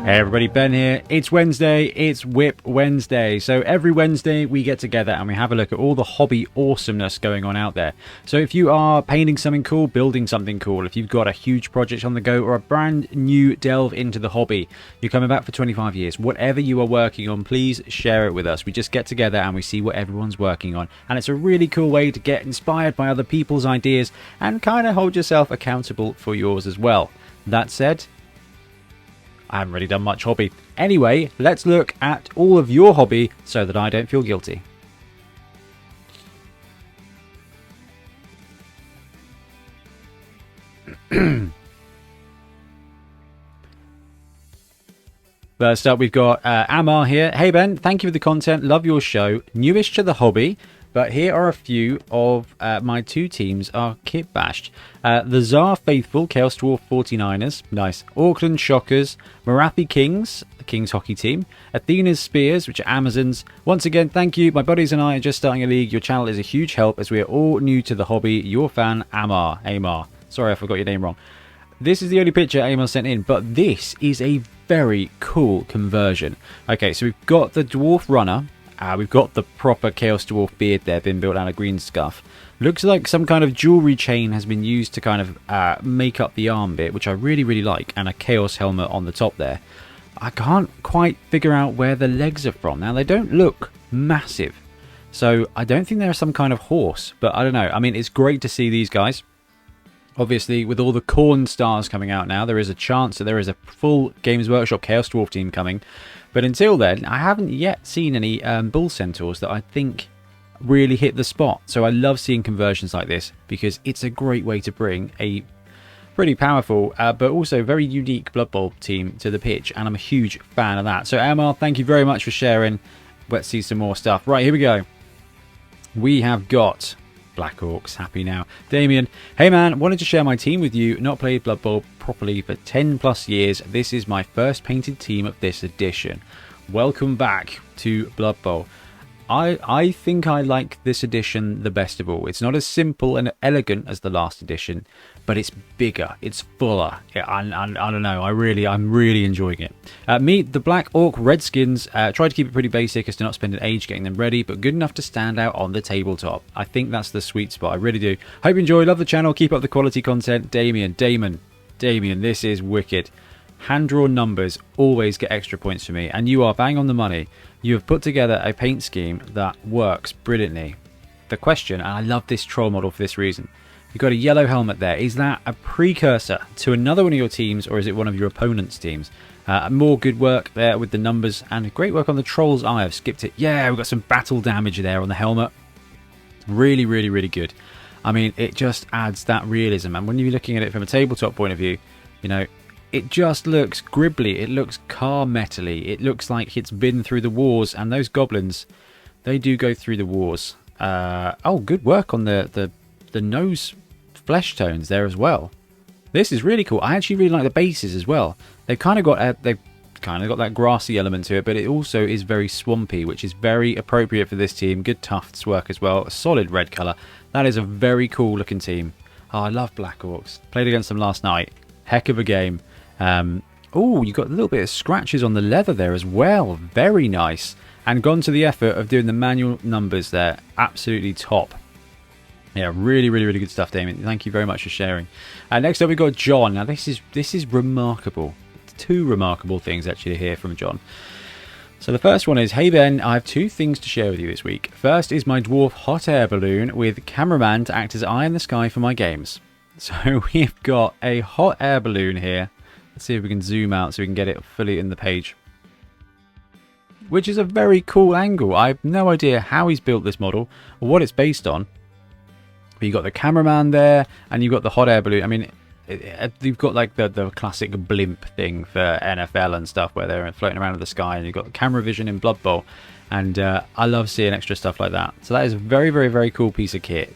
Hey everybody, Ben here. It's Wednesday, it's WIP Wednesday. So every Wednesday we get together and we have a look at all the hobby awesomeness going on out there. So if you are painting something cool, building something cool, if you've got a huge project on the go or a brand new delve into the hobby, you're coming back for 25 years, whatever you are working on, please share it with us. We just get together and we see what everyone's working on. And it's a really cool way to get inspired by other people's ideas and kind of hold yourself accountable for yours as well. That said, I haven't really done much hobby. Anyway, let's look at all of your hobby so that I don't feel guilty. First up, we've got Amar here. Hey Ben, thank you for the content. Love your show. Newish to the hobby, but here are a few of my two teams are kit bashed. The Tsar Faithful, Chaos Dwarf 49ers, nice. Auckland Shockers, Marathi Kings, the Kings hockey team. Athena's Spears, which are Amazons. Once again, thank you. My buddies and I are just starting a league. Your channel is a huge help as we are all new to the hobby. Your fan, Amar. Sorry, I forgot your name wrong. This is the only picture Amar sent in, but this is a very cool conversion. Okay, so we've got the Dwarf Runner. We've got the proper Chaos Dwarf beard there, been built out of green scuff. Looks like some kind of jewellery chain has been used to kind of make up the arm bit, which I really, really like, and a Chaos helmet on the top there. I can't quite figure out where the legs are from. Now, they don't look massive, so I don't think they're some kind of horse, but I don't know. I mean, it's great to see these guys. Obviously, with all the Corn Stars coming out now, there is a chance that there is a full Games Workshop Chaos Dwarf team coming. But until then, I haven't yet seen any Bull Centaurs that I think really hit the spot. So I love seeing conversions like this because it's a great way to bring a pretty powerful but also very unique Blood Bowl team to the pitch. And I'm a huge fan of that. So Amar, thank you very much for sharing. Let's see some more stuff. Right, here we go. We have got Black Orcs, happy now. Damien, hey man, wanted to share my team with you. Not played Blood Bowl properly for 10 plus years. This is my first painted team of this edition. Welcome back to Blood Bowl. I think I like this edition the best of all. It's not as simple and elegant as the last edition, but it's bigger, it's fuller. I don't know, I'm really enjoying it. Meet the Black Orc Redskins. Tried to keep it pretty basic as to not spend an age getting them ready, but good enough to stand out on the tabletop. I think that's the sweet spot, I really do. Hope you enjoy, love the channel, keep up the quality content. Damien, this is wicked. Hand-drawn numbers always get extra points for me, and you are bang on the money. You have put together a paint scheme that works brilliantly. The question, and I love this troll model for this reason, you've got a yellow helmet there. Is that a precursor to another one of your teams, or is it one of your opponent's teams? More good work there with the numbers, and great work on the troll's eye. I've skipped it. Yeah, we've got some battle damage there on the helmet. Really, really, really good. I mean, it just adds that realism, and when you're looking at it from a tabletop point of view, you know, it just looks gribbly, it looks car metally, it looks like it's been through the wars, and those goblins, they do go through the wars. Oh, good work on the nose flesh tones there as well. This is really cool. I actually really like the bases as well. They've kind of got that grassy element to it, but it also is very swampy, which is very appropriate for this team. Good tufts work as well. A solid red colour. That is a very cool looking team. Oh, I love Black Orcs. Played against them last night. Heck of a game. Oh, you got a little bit of scratches on the leather there as well. Very nice. And gone to the effort of doing the manual numbers there. Absolutely top. Yeah, really, really, really good stuff, Damien. Thank you very much for sharing. Next up, we've got John. Now, this is remarkable. Two remarkable things actually here from John. So the first one is, hey Ben, I have two things to share with you this week. First is my dwarf hot air balloon with cameraman to act as eye in the sky for my games. So we've got a hot air balloon here. Let's see if we can zoom out so we can get it fully in the page. Which is a very cool angle. I have no idea how he's built this model or what it's based on. But you've got the cameraman there and you've got the hot air balloon. I mean, you've got like the classic blimp thing for NFL and stuff where they're floating around in the sky, and you've got the camera vision in Blood Bowl. And I love seeing extra stuff like that. So that is a very, very, very cool piece of kit.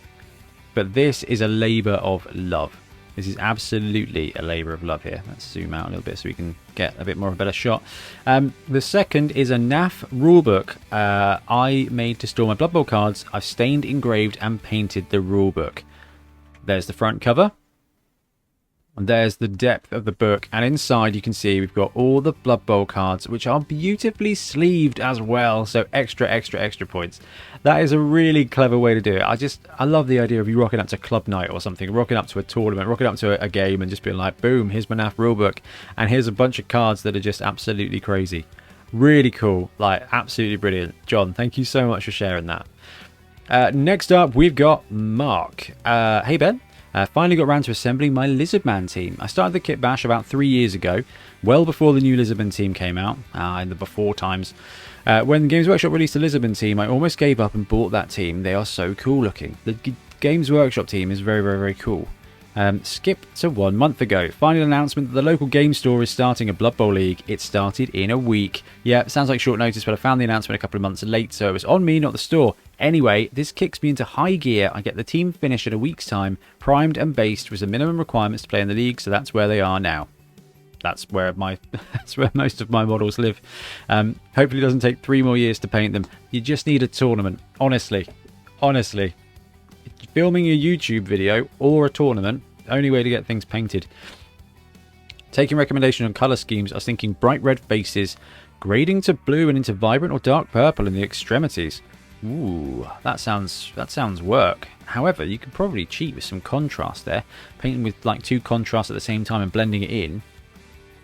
But this is a labour of love. This is absolutely a labour of love here. Let's zoom out a little bit so we can get a bit more of a better shot. The second is a NAF rulebook I made to store my Blood Bowl cards. I've stained, engraved and painted the rulebook. There's the front cover. And there's the depth of the book, and inside you can see we've got all the Blood Bowl cards, which are beautifully sleeved as well, so extra points. That is a really clever way to do it. I love the idea of you rocking up to club night or something, rocking up to a tournament, rocking up to a game and just being like, boom, here's my NAF rulebook, and here's a bunch of cards that are just absolutely crazy. Really cool, like absolutely brilliant. John, thank you so much for sharing that. Next up, we've got Mark. Hey Ben. Finally got around to assembling my Lizardman team. I started the kit bash about 3 years ago, well before the new Lizardman team came out, in the before times. When Games Workshop released the Lizardman team, I almost gave up and bought that team. They are so cool looking. The Games Workshop team is very cool. Skip to 1 month ago. Final announcement that the local game store is starting a Blood Bowl league. It started in a week. Yeah, it sounds like short notice, but I found the announcement a couple of months late, so it was on me, not the store. Anyway, this kicks me into high gear. I get the team finished in a week's time, primed and based with the minimum requirements to play in the league, so that's where they are now. That's where that's where most of my models live. Hopefully it doesn't take 3 more years to paint them. You just need a tournament. Honestly. Filming a YouTube video or a tournament, only way to get things painted. Taking recommendation on colour schemes, I was thinking bright red faces, grading to blue and into vibrant or dark purple in the extremities. Ooh, that sounds work. However, you could probably cheat with some contrast there. Painting with like 2 contrasts at the same time and blending it in.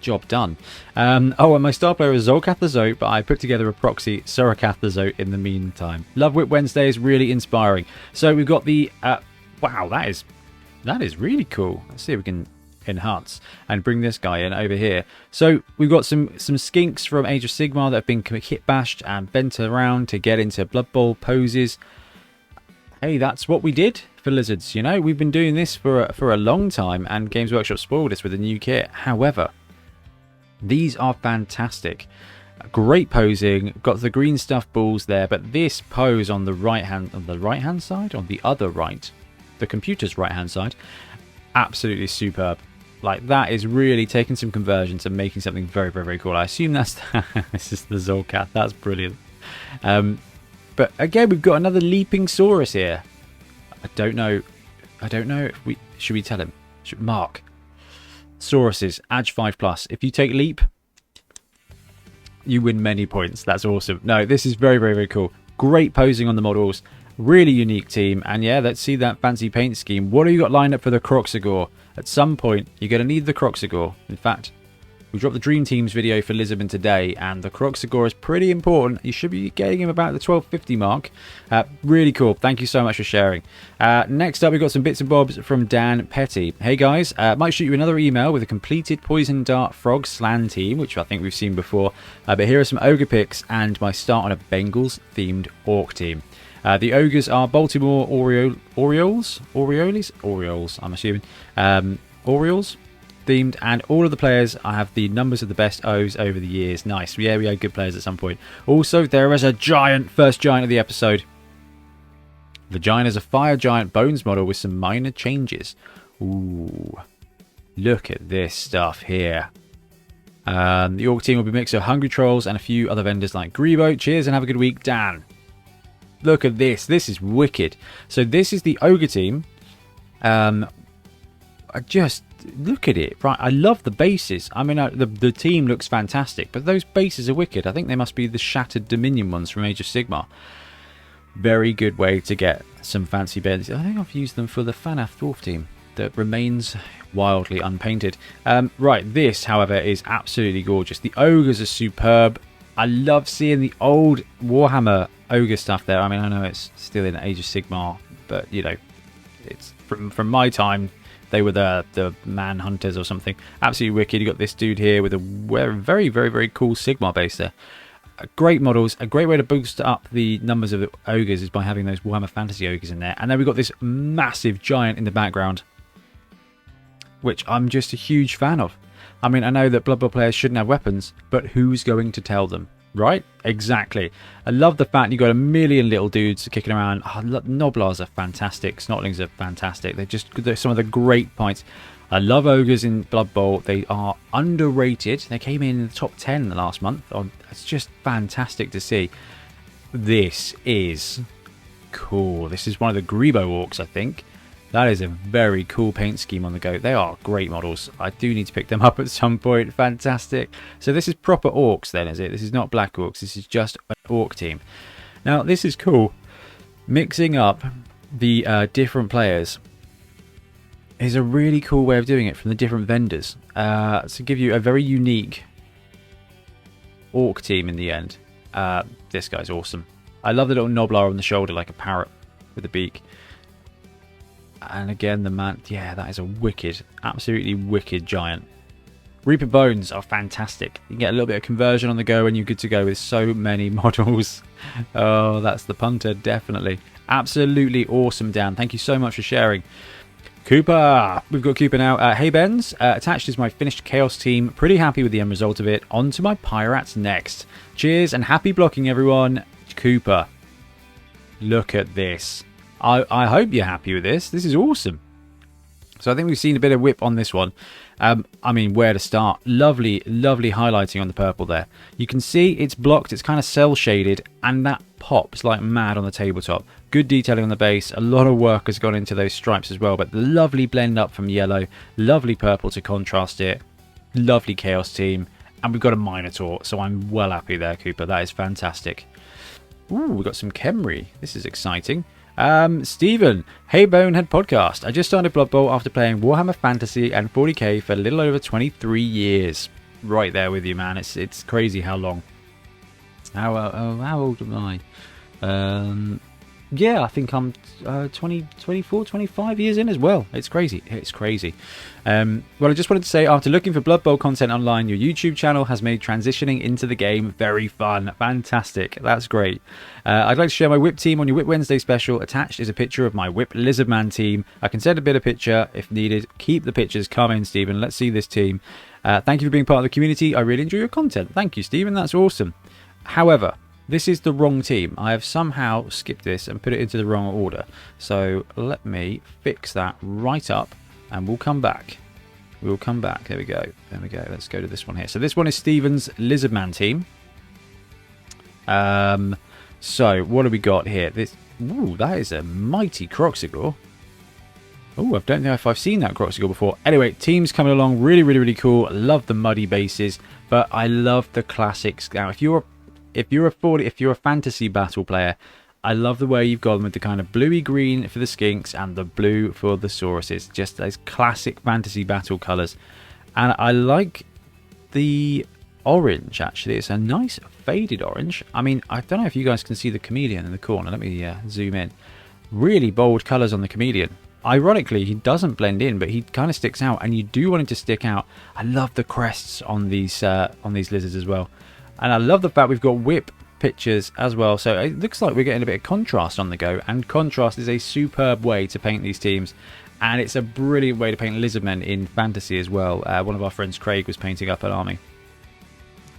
Job done. And my star player is Zolcath the Zote, but I put together a proxy Surakath the Zote in the meantime. Love WIP Wednesdays, really inspiring. So we've got the wow, that is really cool. Let's see if we can enhance and bring this guy in over here. So we've got some skinks from Age of Sigmar that have been kit bashed and bent around to get into Blood Bowl poses. Hey, that's what we did for Lizards, you know. We've been doing this for a long time, and Games Workshop spoiled us with a new kit. However, these are fantastic. Great posing. Got the green stuff balls there, but this pose on the right hand side, on the other right, the computer's right hand side, absolutely superb. Like, that is really taking some conversions and making something very cool. I assume that's this is the Zolcath. That's brilliant. But again, we've got another leaping Saurus here. I don't know if we should tell him. Mark. Sauruses, Edge 5+. If you take leap, you win many points. That's awesome. No, this is very cool. Great posing on the models. Really unique team. And yeah, let's see that fancy paint scheme. What have you got lined up for the Croxagore? At some point, you're going to need the Croxagore. In fact, we dropped the Dream Teams video for Lizardman today, and the Croxagore is pretty important. You should be getting him about the 1250 mark. Really cool. Thank you so much for sharing. Next up, we've got some bits and bobs from Dan Petty. Hey guys, might shoot you another email with a completed Poison Dart Frog Slan team, which I think we've seen before. But here are some Ogre picks and my start on a Bengals-themed Orc team. The Ogres are Baltimore Orioles, I'm assuming. Orioles themed, and all of the players, I have the numbers of the best O's over the years. Nice. Yeah, we had good players at some point. Also, there is a first giant of the episode. The giant is a fire giant bones model with some minor changes. Ooh, look at this stuff here. The Orc team will be a mix of Hungry Trolls and a few other vendors like Grebo. Cheers and have a good week, Dan. Look at this. This is wicked. So this is the Ogre team. Just look at it. Right, I love the bases. I mean, the team looks fantastic, but those bases are wicked. I think they must be the Shattered Dominion ones from Age of Sigmar. Very good way to get some fancy beds. I think I've used them for the Fanaf Dwarf team that remains wildly unpainted. Right, this, however, is absolutely gorgeous. The Ogres are superb. I love seeing the old Warhammer Ogre stuff there. I mean, I know it's still in Age of Sigmar, but, you know, it's from my time. They were the man hunters or something. Absolutely wicked. You got this dude here with a very cool Sigmar base there. Great models. A great way to boost up the numbers of the ogres is by having those Warhammer Fantasy ogres in there. And then we've got this massive giant in the background, which I'm just a huge fan of. I mean, I know that Blood Bowl players shouldn't have weapons, but who's going to tell them? Right? Exactly. I love the fact you've got a million little dudes kicking around. Oh, Noblars are fantastic. Snotlings are fantastic. They're some of the great points. I love ogres in Blood Bowl. They are underrated. They came in the top 10 the last month. It's just fantastic to see. This is cool. This is one of the Grebo orcs, I think. That is a very cool paint scheme on the goat. They are great models. I do need to pick them up at some point. Fantastic. So this is proper orcs then, is it? This is not black orcs. This is just an orc team. Now, this is cool. Mixing up the different players is a really cool way of doing it from the different vendors. To give you a very unique orc team in the end. This guy's awesome. I love the little Noblar on the shoulder like a parrot with a beak. And again, the man, yeah, that is a wicked, absolutely wicked giant. Reaper Bones are fantastic. You can get a little bit of conversion on the go and you're good to go with so many models. Oh, that's the punter, definitely. Absolutely awesome, Dan. Thank you so much for sharing. Cooper! We've got Cooper now. Hey, Benz. Attached is my finished Chaos team. Pretty happy with the end result of it. On to my Pirates next. Cheers and happy blocking, everyone. Cooper. Look at this. I hope you're happy with this. This is awesome. So I think we've seen a bit of whip on this one. I mean, where to start? Lovely, lovely highlighting on the purple there. You can see it's blocked. It's kind of cell shaded, and that pops like mad on the tabletop. Good detailing on the base. A lot of work has gone into those stripes as well, but the lovely blend up from yellow. Lovely purple to contrast it. Lovely Chaos team. And we've got a Minotaur, so I'm well happy there, Cooper. That is fantastic. Ooh, we've got some Khemri. This is exciting. Stephen, hey Bonehead podcast. I just started Blood Bowl after playing Warhammer Fantasy and 40k for a little over 23 years. Right there with you, man. It's crazy how long. How old am I? Yeah, I think I'm 24, 25 years in as well. It's crazy. It's crazy. Well, I just wanted to say, after looking for Blood Bowl content online, your YouTube channel has made transitioning into the game very fun. Fantastic. That's great. I'd like to share my WIP team on your WIP Wednesday special. Attached is a picture of my WIP Lizardman team. I can send a bit of picture if needed. Keep the pictures coming, Stephen. Let's see this team. Thank you for being part of the community. I really enjoy your content. Thank you, Stephen. That's awesome. However, this is the wrong team. I have somehow skipped this and put it into the wrong order. So let me fix that right up and we'll come back. We'll come back. There we go. There we go. Let's go to this one here. So this one is Stephen's Lizardman team. So what have we got here? Ooh, that is a mighty Croxigore. Oh, I don't know if I've seen that Croxigore before. Anyway, team's coming along. Really, really, really cool. Love the muddy bases, but I love the classics. Now, if you're a fantasy battle player, I love the way you've gone with the kind of bluey green for the skinks and the blue for the sauruses. Just those classic fantasy battle colours. And I like the orange, actually. It's a nice faded orange. I mean, I don't know if you guys can see the chameleon in the corner. Let me zoom in. Really bold colours on the chameleon. Ironically, he doesn't blend in, but he kind of sticks out, and you do want him to stick out. I love the crests on these lizards as well. And I love the fact we've got whip pictures as well. So it looks like we're getting a bit of contrast on the go. And contrast is a superb way to paint these teams. And it's a brilliant way to paint lizardmen in fantasy as well. One of our friends, Craig, was painting up an army.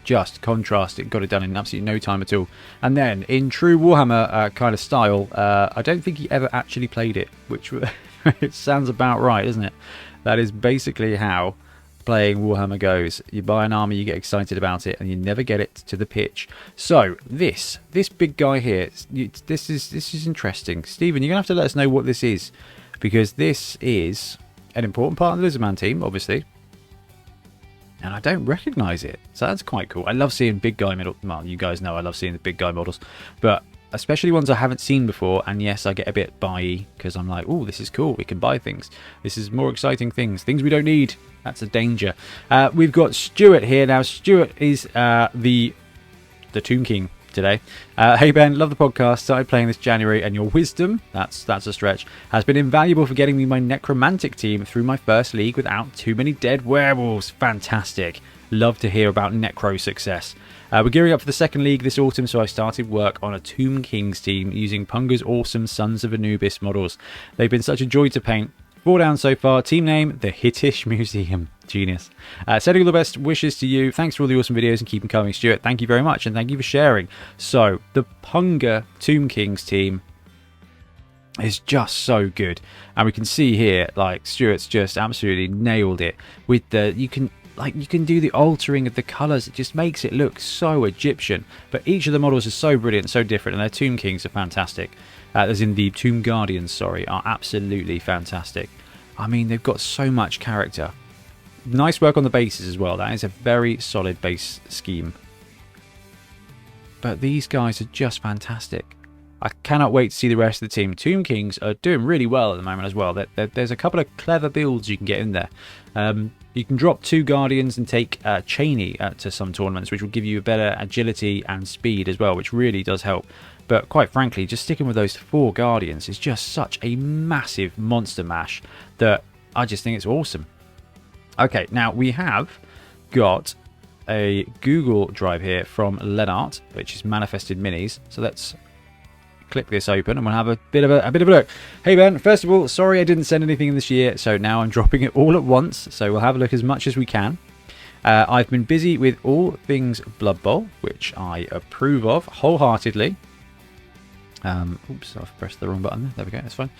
Just contrast it. Got it done in absolutely no time at all. And then in true Warhammer kind of style, I don't think he ever actually played it. Which it sounds about right, isn't it? That is basically how playing Warhammer goes. You buy an army, you get excited about it, and you never get it to the pitch. So this big guy here, this is interesting. Stephen, you're gonna have to let us know what this is, because this is an important part of the Lizardman team, obviously, and I don't recognise it. So that's quite cool. I love seeing big guy models. Well, you guys know I love seeing the big guy models, but especially ones I haven't seen before. And yes, I get a bit buy-y because I'm like, oh, this is cool. We can buy things. This is more exciting things we don't need. That's a danger. We've got Stuart here now. Stuart is the Tomb King today. Hey Ben, love the podcast. Started playing this January, and your wisdom, that's a stretch, has been invaluable for getting me my Necromantic team through my first league without too many dead werewolves. Fantastic. Love to hear about Necro success. We're gearing up for the second league this autumn, so I started work on a Tomb Kings team using Punga's awesome Sons of Anubis models. They've been such a joy to paint. 4 down so far. Team name, the Hittish Museum. Genius. Sending all the best wishes to you. Thanks for all the awesome videos and keep them coming, Stuart. Thank you very much, and thank you for sharing. So, the Punga Tomb Kings team is just so good. And we can see here, like, Stuart's just absolutely nailed it. With the, you can do the altering of the colours. It just makes it look so Egyptian. But each of the models is so brilliant, so different, and their Tomb Kings are fantastic. as in the Tomb Guardians, sorry, are absolutely fantastic. I mean, they've got so much character. Nice work on the bases as well. That is a very solid base scheme. But these guys are just fantastic. I cannot wait to see the rest of the team. Tomb Kings are doing really well at the moment as well. There's a couple of clever builds you can get in there. You can drop 2 Guardians and take Cheney to some tournaments, which will give you a better agility and speed as well, which really does help. But quite frankly, just sticking with those 4 Guardians is just such a massive monster mash that I just think it's awesome. Okay, now we have got a Google Drive here from Lennart, which is Manifested Minis. So let's click this open and we'll have a bit of a look. Hey Ben, first of all, sorry I didn't send anything in this year, so now I'm dropping it all at once, so we'll have a look as much as we can. I've been busy with all things Blood Bowl, which I approve of wholeheartedly. Oops, I've pressed the wrong button there we go, that's fine.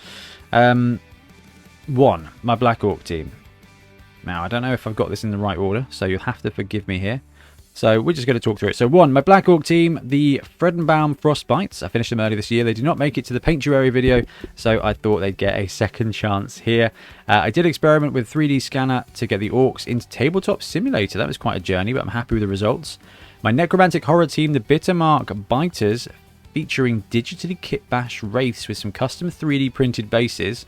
1, my Black Orc team. Now I don't know if I've got this in the right order, so you'll have to forgive me here. So we're just going to talk through it. So 1, my Black Orc team, the Fredenbaum Frostbites. I finished them early this year. They did not make it to the Paintuary video, so I thought they'd get a second chance here. I did experiment with 3D scanner to get the orcs into Tabletop Simulator. That was quite a journey, but I'm happy with the results. My Necromantic Horror team, the Bittermark Biters, featuring digitally kit-bashed wraiths with some custom 3D printed bases.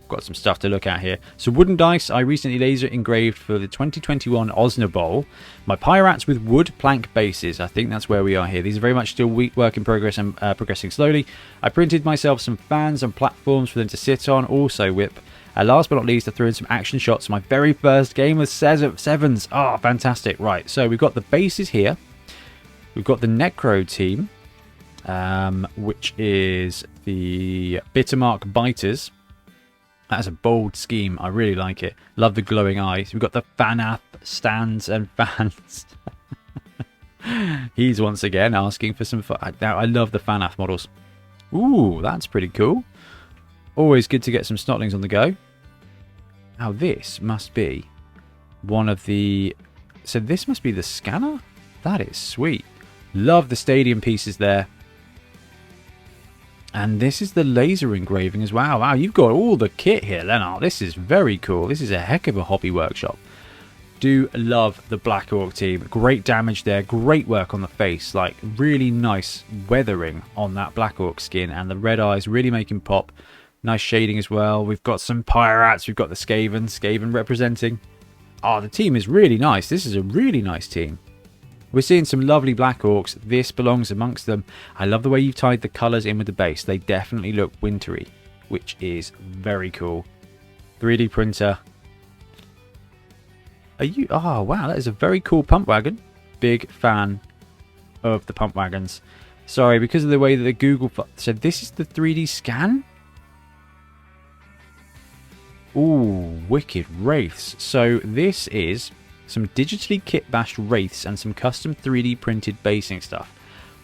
Got some stuff to look at here. So wooden dice I recently laser engraved for the 2021 Osna Bowl. My pirates with wood plank bases. I think that's where we are here. These are very much still work in progress and progressing slowly. I printed myself some fans and platforms for them to sit on. Also WIP. Last but not least, I threw in some action shots. My very first game with sevens. Oh, fantastic. Right, so we've got the bases here. We've got the Necro team, which is the Bittermark Biters. That's a bold scheme. I really like it. Love the glowing eyes. We've got the Fanath stands and fans. He's once again asking for some fun. I love the Fanath models. Ooh, that's pretty cool. Always good to get some Snotlings on the go. Now this must be one of the... So this must be the scanner? That is sweet. Love the stadium pieces there. And this is the laser engraving as well. Wow, you've got all the kit here, Lennart. This is very cool. This is a heck of a hobby workshop. Do love the Black Orc team. Great damage there. Great work on the face. Like, really nice weathering on that Black Orc skin. And the red eyes really make him pop. Nice shading as well. We've got some pirates. We've got the Skaven representing. Oh, the team is really nice. This is a really nice team. We're seeing some lovely Black Orcs. This belongs amongst them. I love the way you've tied the colours in with the base. They definitely look wintry, which is very cool. 3D printer. Are you... Oh, wow. That is a very cool pump wagon. Big fan of the pump wagons. Sorry, because of the way that the Google... So this is the 3D scan? Ooh, wicked wraiths. So this is... some digitally kit-bashed wraiths and some custom 3D printed basing stuff.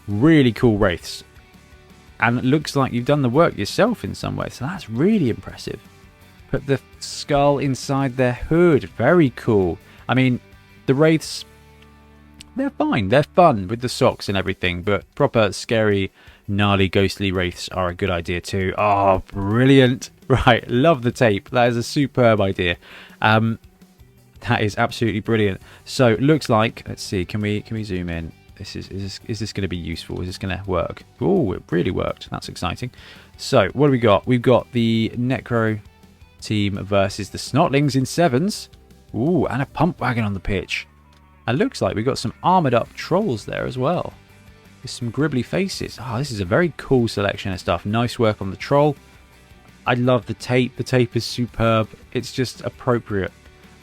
Really cool wraiths. And it looks like you've done the work yourself in some way, so that's really impressive. Put the skull inside their hood. Very cool. I mean, the wraiths, they're fine. They're fun with the socks and everything, but proper scary, gnarly, ghostly wraiths are a good idea too. Oh, brilliant. Right, love the tape. That is a superb idea. That is absolutely brilliant. So it looks like, let's see, can we zoom in? Is this going to be useful? Is this going to work? Oh, it really worked. That's exciting. So what do we got? We've got the Necro team versus the Snotlings in sevens. Ooh, and a pump wagon on the pitch. And looks like we've got some armored up trolls there as well. With some gribbly faces. Oh, this is a very cool selection of stuff. Nice work on the troll. I love the tape. The tape is superb. It's just appropriate.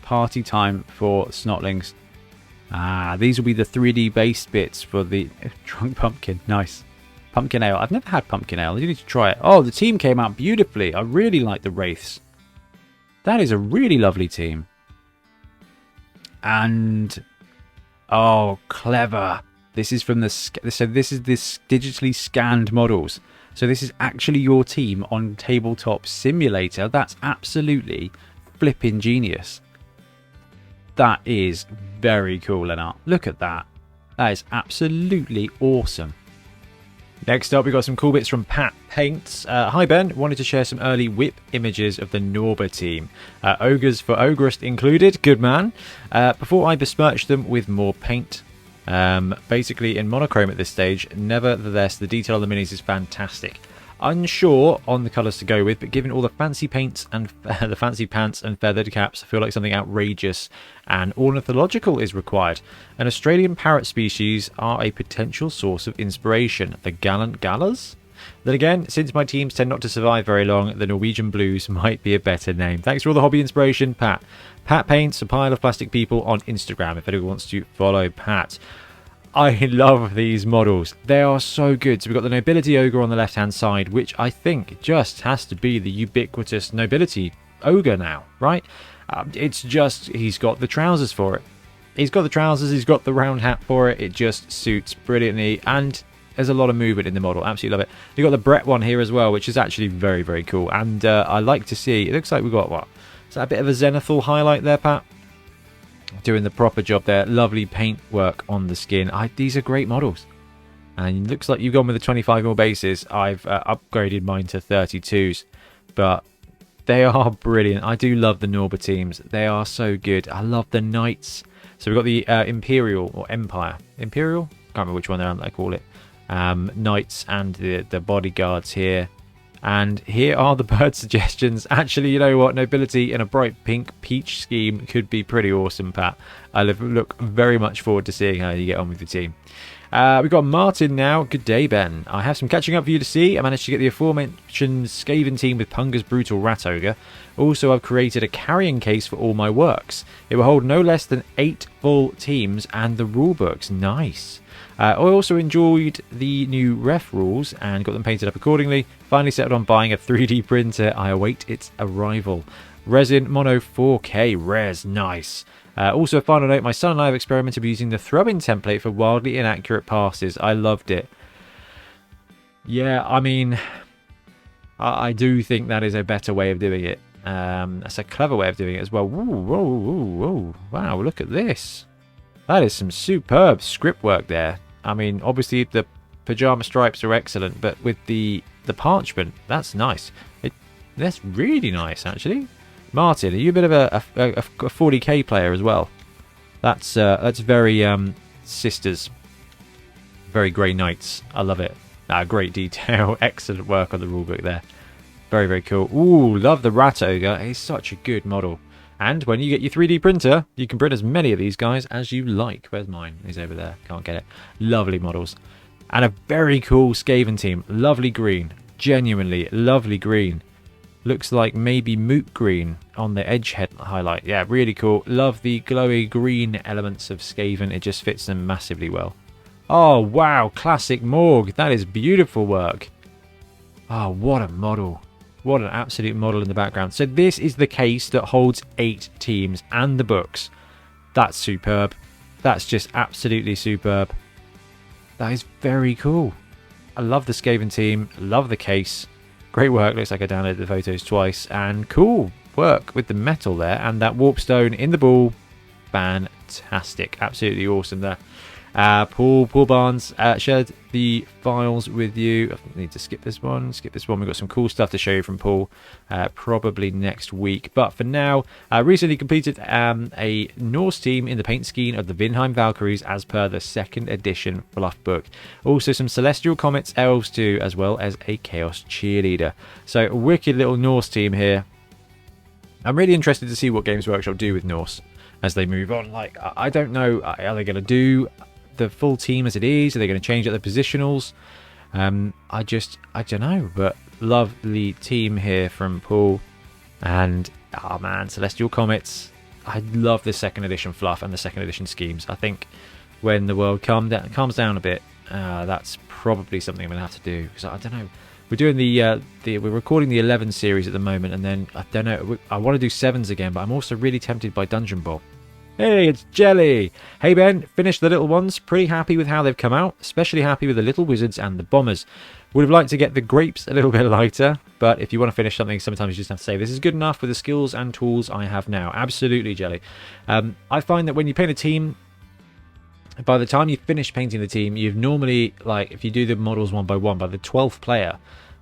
Party time for Snotlings. Ah, these will be the 3D based bits for the drunk pumpkin. Nice. Pumpkin ale. I've never had pumpkin ale. You need to try it. Oh, the team came out beautifully. I really like the wraiths. That is a really lovely team. And oh, clever. This is from the so this is this digitally scanned models. So this is actually your team on Tabletop Simulator. That's absolutely flipping genius. That is very cool, Lennart. Look at that. That is absolutely awesome. Next up, we got some cool bits from Pat Paints. Hi Ben, wanted to share some early WIP images of the Norba team. Ogres for Ogrest included, good man. Before I besmirch them with more paint. Basically in monochrome at this stage, nevertheless the detail of the minis is fantastic. Unsure on the colours to go with, but given all the fancy paints and the fancy pants and feathered caps, I feel like something outrageous and ornithological is required. An Australian parrot species are a potential source of inspiration. The gallant gallas? Then again, since my teams tend not to survive very long, the Norwegian blues might be a better name. Thanks for all the hobby inspiration, Pat. Pat Paints, a pile of plastic people on Instagram, if anyone wants to follow Pat. I love these models. They are so good. So we've got the Nobility Ogre on the left-hand side, which I think just has to be the ubiquitous Nobility Ogre now, right? It's just, he's got the trousers for it. He's got the trousers, he's got the round hat for it. It just suits brilliantly, and there's a lot of movement in the model. Absolutely love it. You've got the Brett one here as well, which is actually very, very cool. And I like to see, it looks like we've got, what? Is that a bit of a Zenithal highlight there, Pat? Doing the proper job there. Lovely paint work on the skin. These are great models, and it looks like you've gone with the 25mm bases. I've upgraded mine to 32s, but they are brilliant. I do love the Norba teams. They are so good. I love the knights. So we've got the Imperial or Empire. Imperial? Can't remember which one they call it. Knights and the bodyguards here. And here are the bird suggestions. Actually, you know what? Nobility in a bright pink peach scheme could be pretty awesome, Pat. I look very much forward to seeing how you get on with the team. We've got Martin now. Good day, Ben. I have some catching up for you to see. I managed to get the aforementioned Skaven team with Punga's Brutal Rat Ogre. Also, I've created a carrying case for all my works. It will hold no less than 8 full teams and the rulebooks. Nice. I also enjoyed the new ref rules and got them painted up accordingly. Finally settled on buying a 3D printer. I await its arrival. Resin Mono 4K Res. Nice. Also, a final note, my son and I have experimented with using the throw-in template for wildly inaccurate passes. I loved it. Yeah, I mean, I do think that is a better way of doing it. That's a clever way of doing it as well. Whoa, whoa, whoa, whoa. Wow, look at this. That is some superb script work there. I mean, obviously the pajama stripes are excellent, but with the parchment, that's nice. That's really nice, actually. Martin, are you a bit of a 40k player as well? That's very sisters, very Grey Knights. I love it. Great detail, excellent work on the rulebook there. Very, very cool. Ooh, love the Rat Ogre. He's such a good model. And when you get your 3D printer, you can print as many of these guys as you like. Where's mine? He's over there. Can't get it. Lovely models. And a very cool Skaven team. Lovely green. Genuinely lovely green. Looks like maybe moot green on the edge head highlight. Yeah, really cool. Love the glowy green elements of Skaven. It just fits them massively well. Oh, wow. Classic Morg. That is beautiful work. Oh, what a model. What an absolute model in the background. So this is the case that holds 8 teams and the books. That's superb. That's just absolutely superb. That is very cool. I love the Skaven team. Love the case. Great work. Looks like I downloaded the photos twice. And cool work with the metal there. And that warp stone in the ball. Fantastic. Absolutely awesome there. Paul Barnes shared the files with you. I need to skip this one. We've got some cool stuff to show you from Paul, probably next week. But for now, recently completed a Norse team in the paint scheme of the Vinheim Valkyries as per the 2nd edition fluff book. Also some Celestial Comets elves too, as well as a Chaos Cheerleader. So a wicked little Norse team here. I'm really interested to see what Games Workshop do with Norse as they move on. Like, I don't know, are they going to do the full team as it is? Are they going to change up the positionals? I don't know, but lovely team here from Paul. And oh man, Celestial Comets. I love the 2nd edition fluff and the 2nd edition schemes. I think when the world calms down a bit, that's probably something I'm gonna have to do, because I don't know, we're doing we're recording the 11 series at the moment, and then I don't know, I want to do 7s again, but I'm also really tempted by Dungeon Bob. Hey, it's Jelly! Hey Ben, finished the little ones. Pretty happy with how they've come out. Especially happy with the little wizards and the bombers. Would have liked to get the grapes a little bit lighter, but if you want to finish something, sometimes you just have to say, this is good enough with the skills and tools I have now. Absolutely, Jelly. I find that when you paint a team, by the time you finish painting the team, you've normally, like, if you do the models one by one, by the 12th player,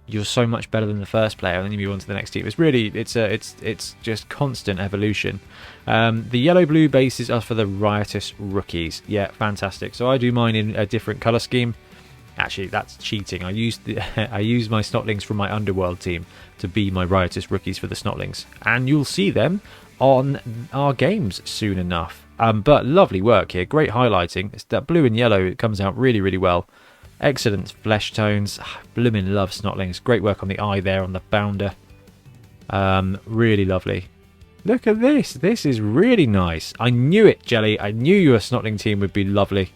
you're so much better than the first player, and then you move on to the next team. It's really, it's just constant evolution. The yellow-blue bases are for the riotous rookies. Yeah, fantastic. So I do mine in a different color scheme. Actually, that's cheating. I used I used my Snotlings from my Underworld team to be my riotous rookies for the Snotlings, and you'll see them on our games soon enough. But lovely work here, great highlighting. It's that blue and yellow, it comes out really, really well. Excellent flesh tones. Bloomin' love Snotlings. Great work on the eye there on the founder. Really lovely. Look at this. This is really nice. I knew it, Jelly. I knew your Snotling team would be lovely.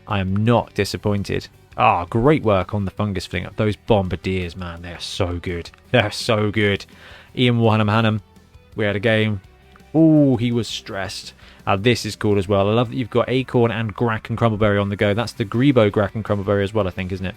I am not disappointed. Ah, great work on the fungus thing. Those bombardiers, man, they're so good. They're so good. Ian Warhammer Hannum, we had a game. Oh, he was stressed. This is cool as well. I love that you've got Acorn and Grack and Crumbleberry on the go. That's the Grebo Grack and Crumbleberry as well, I think, isn't it?